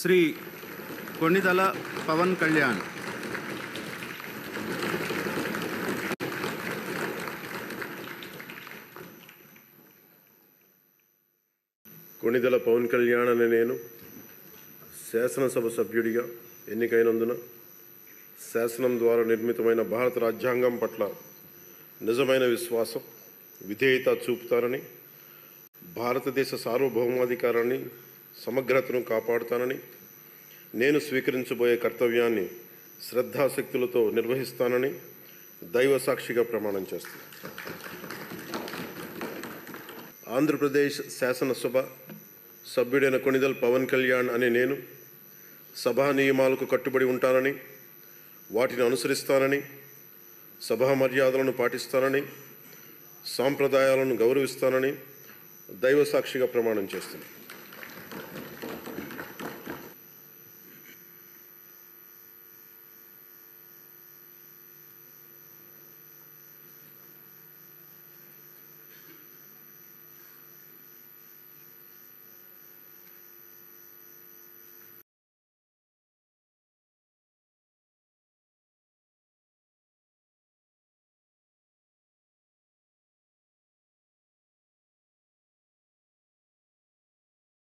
శ్రీ కొణిదల పవన్ కళ్యాణ్. కొణిదల పవన్ కళ్యాణ్ అనే నేను శాసనసభ సభ్యుడిగా ఎన్నికైనందున శాసనం ద్వారా నిర్మితమైన భారత రాజ్యాంగం పట్ల నిజమైన విశ్వాసం, విధేయత చూపుతానని, భారతదేశ సార్వభౌమాధికారాన్ని, సమగ్రతను కాపాడుతానని, నేను స్వీకరించబోయే కర్తవ్యాన్ని శ్రద్ధాశక్తులతో నిర్వహిస్తానని దైవ సాక్షిగా ప్రమాణం చేస్తాను. ఆంధ్రప్రదేశ్ శాసనసభ సభ్యుడైన కొణిదల్ పవన్ కళ్యాణ్ అనే నేను సభా నియమాలకు కట్టుబడి ఉంటానని, వాటిని అనుసరిస్తానని, సభా మర్యాదలను పాటిస్తానని, సాంప్రదాయాలను గౌరవిస్తానని దైవ సాక్షిగా ప్రమాణం చేస్తున్నాను.